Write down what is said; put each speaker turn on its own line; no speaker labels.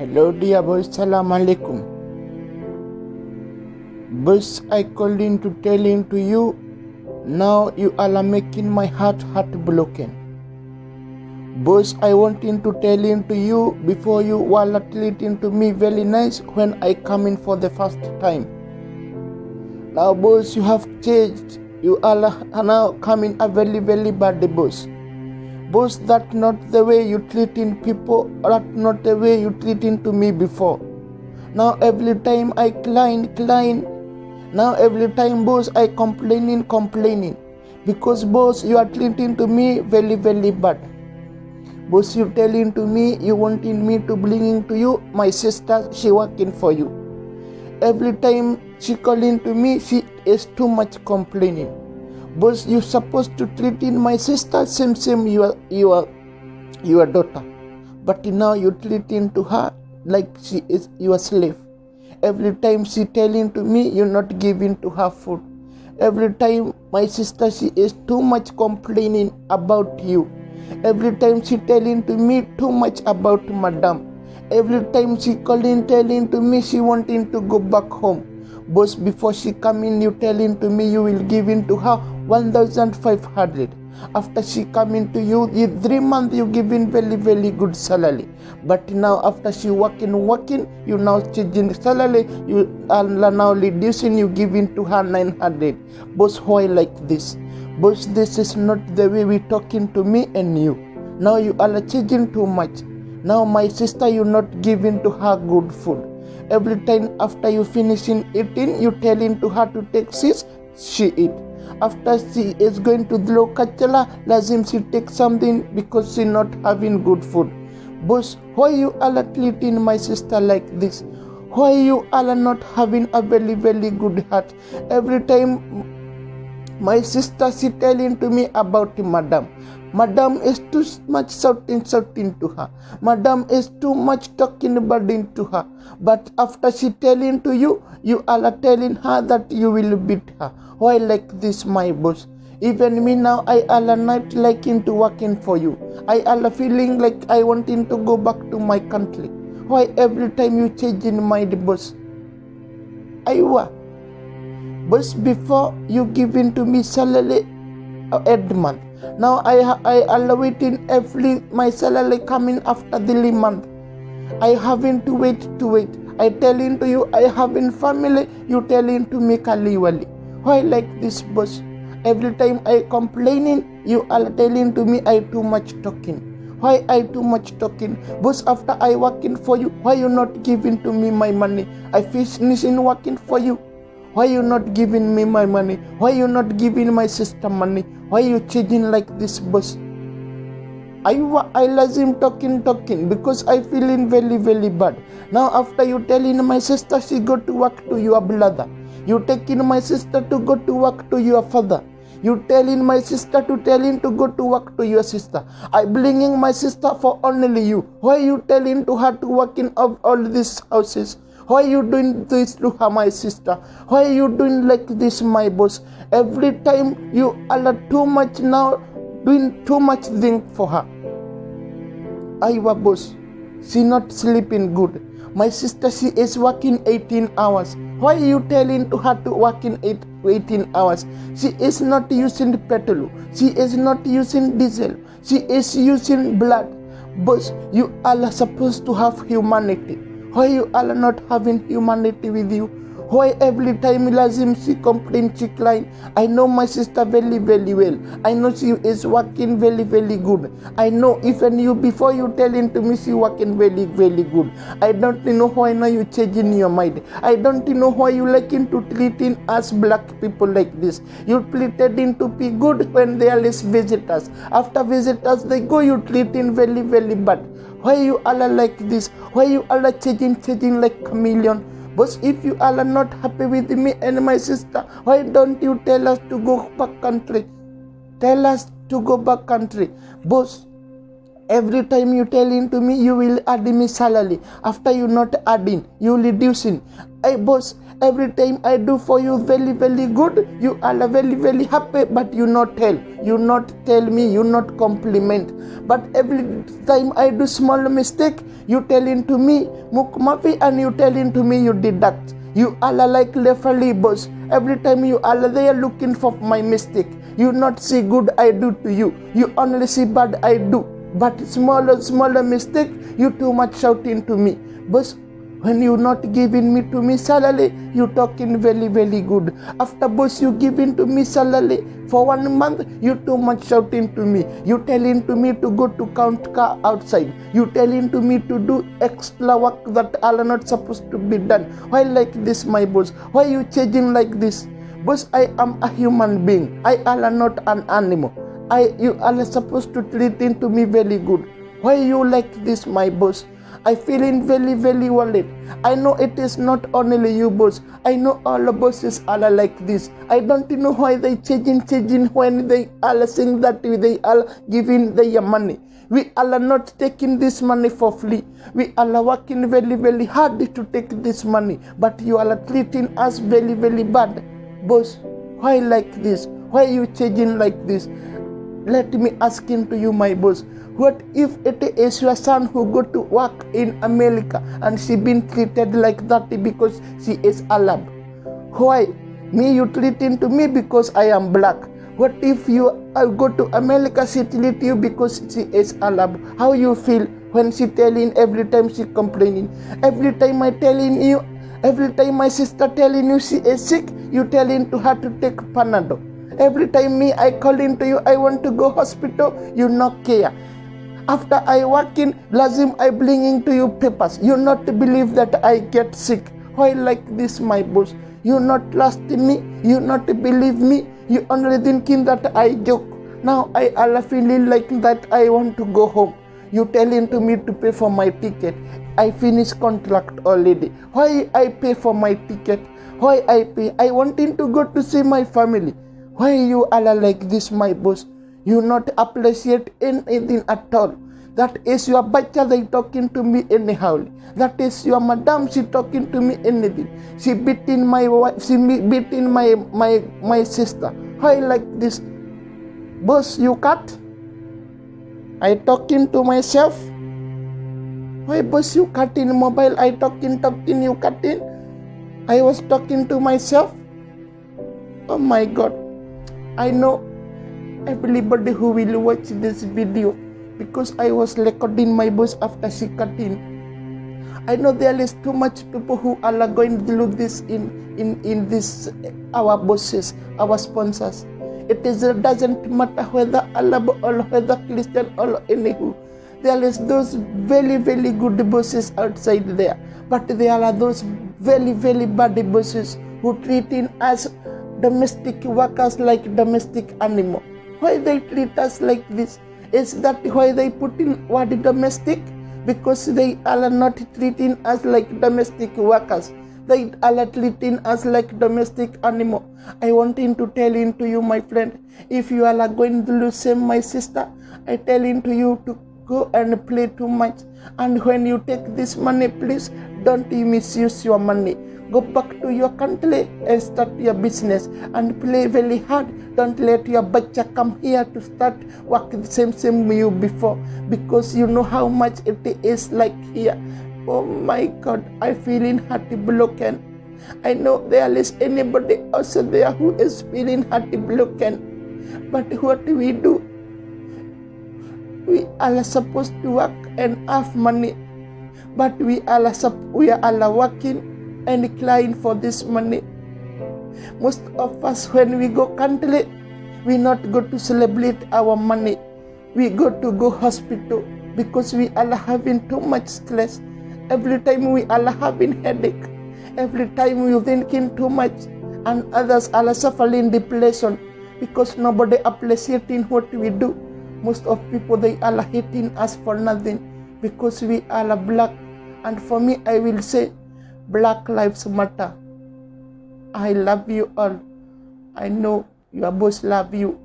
Hello dear boys, salam alaikum. Boys, I called in to tell in to you, now you are making my heart broken. Boys, I want in to tell in to you, before you were treating to me very nice when I come in for the first time. Now boys, you have changed. You are now coming a very bad boys. Boss, that's not the way you treating people, that's not the way you treating to me before. Now every time I crying. Now every time boss I complaining. Because boss, you are treating to me very bad. Boss, you telling to me you wanting me to bringing to you my sister, she working for you. Every time she calling to me, she is too much complaining. Boss, you supposed to treat in my sister same your daughter, but now you treating to her like she is your slave. Every time she telling to me, you're not giving to her food. Every time my sister, she is too much complaining about you. Every time she telling to me too much about madam. Every time she telling to me she wanting to go back home. Boss, before she come in, you telling to me you will give in to her 1,500. After she come into you, in 3 months you give in very good salary. But now after she working, you now changing salary. You are now reducing. You give in to her 900. Boss, why like this? Boss, this is not the way we talking to me and you. Now you are changing too much. Now my sister, you not giving to her good food. Every time after you finishing eating, you telling to her to take seats, she eat. After she is going to the kachala, lazim she take something because she not having good food. Boss, why you are treating my sister like this? Why you are not having a very good heart? Every time my sister, she telling to me about madam. Madam is too much shouting to her. Madam is too much talking burden to her. But after she telling to you, you are telling her that you will beat her. Why like this, my boss? Even me now, I are not liking to working for you. I are feeling like I wanting to go back to my country. Why every time you changing my boss? Aywa. Boss, before you giving to me salary every month. Now I are waiting every my salary coming after the month. I having to wait. I telling to you I having family. You telling to me kaliwali. Why like this, boss? Every time I complaining, you are telling to me I too much talking. Why I too much talking? Boss, after I working for you, why you not giving to me my money? I finishing working for you. Why you not giving me my money? Why you not giving my sister money? Why you changing like this, boss? I lazim talking because I feeling very bad. Now after you telling my sister she go to work to your brother. You taking my sister to go to work to your father. You telling my sister to go to work to your sister. I bringing my sister for only you. Why you telling to her to work in all these houses? Why you doing this to her, my sister? Why you doing like this, my boss? Every time you are too much now, doing too much thing for her. Aywa, boss, she not sleeping good. My sister, she is working 18 hours. Why you telling to her to work in 18 hours? She is not using petrol. She is not using diesel. She is using blood. Boss, you are supposed to have humanity. Why you are not having humanity with you? Why every time lazim she complain, she cry? I know my sister very well. I know she is working very good. I know even you before you telling to me she working very good. I don't know why now you changing your mind. I don't know why you liking to treating us black people like this. You pretending to be good when there is visitors. After visitors they go, you treating very bad. Why you are like this? Why you are changing like chameleon? But if you are not happy with me and my sister, why don't you tell us to go back country? Tell us to go back country. Boss, Every time you telling to me you will add me salary. After you not adding, you reducing. Hey boss, every time I do for you very, very good, you are very, very happy, but you not tell me, you not compliment. But every time I do small mistake, you telling to me mukmafi, and you telling to me you deduct. You are like referee boss. Every time you are there looking for my mistake, you not see good I do to you. You only see bad I do. But smaller mistake, you too much shouting to me. Boss, when you not giving me to me salary, you talking very, very good. After boss, you giving to me salary for 1 month, you too much shouting to me. You telling to me to go to count car outside. You telling to me to do extra work that are not supposed to be done. Why like this, my boss? Why you changing like this? Boss, I am a human being. I am not an animal. You are supposed to treat into me very good. Why you like this, my boss? I feeling very, very worried. I know it is not only you, boss. I know all the bosses are like this. I don't know why they changing when they are saying that they are giving their money. We are not taking this money for free. We are working very, very hard to take this money. But you are treating us very, very bad. Boss, why like this? Why you changing like this? Let me ask to you, my boss. What if it is your son who go to work in America and she been treated like that because she is Arab? Why? Me you treating to me because I am black. What if you go to America, she treat you because she is Arab? How you feel when she telling every time she complaining? Every time I telling you, every time my sister telling you she is sick, you telling to her to take Panadol. Every time me I calling to you, I want to go hospital, you not care. After I work in Lazim, I bringing to you papers. You not believe that I get sick. Why like this, my boss? You not trust me. You not believe me. You only thinking that I joke. Now I am feeling like that I want to go home. You telling to me to pay for my ticket. I finish contract already. Why I pay for my ticket? Why I pay? I wanting to go to see my family. Why you are like this, my boss? You not appreciate anything at all. That is your bacha, they talking to me anyhow. That is your madam, she talking to me anything. She beating my wife, she beating my sister. Why like this? Boss, you cut? I talking to myself? Why boss, you cutting mobile? I talking, you cutting? I was talking to myself? Oh my God. I know everybody who will watch this video because I was recording my voice after she cutting. I know there is too much people who are going to look this in this our bosses, our sponsors. It doesn't matter whether Arab or whether Christian or anywho. There is those very, very good bosses outside there, but there are those very, very bad bosses who treating us domestic workers like domestic animal. Why they treat us like this? Is that why they put in word domestic? Because they are not treating us like domestic workers. They are treating us like domestic animal. I want to tell to you, my friend, if you are going to lose same my sister, I tell to you to go and play too much. And when you take this money, please don't misuse your money. Go back to your country and start your business and play very hard. Don't let your bacha come here to start work the same you before, because you know how much it is like here. Oh my God, I feeling heartbroken. I know there is anybody also there who is feeling heartbroken. But what we do? We are supposed to work and have money, but we are working and crying for this money. Most of us, when we go country, we not go to celebrate our money. We go hospital because we are having too much stress. Every time we are having headache. Every time we thinking too much, and others are suffering depression because nobody appreciating what we do. Most of people, they are hating us for nothing because we are black. And for me, I will say, Black Lives Matter. I love you all. I know your boss love you.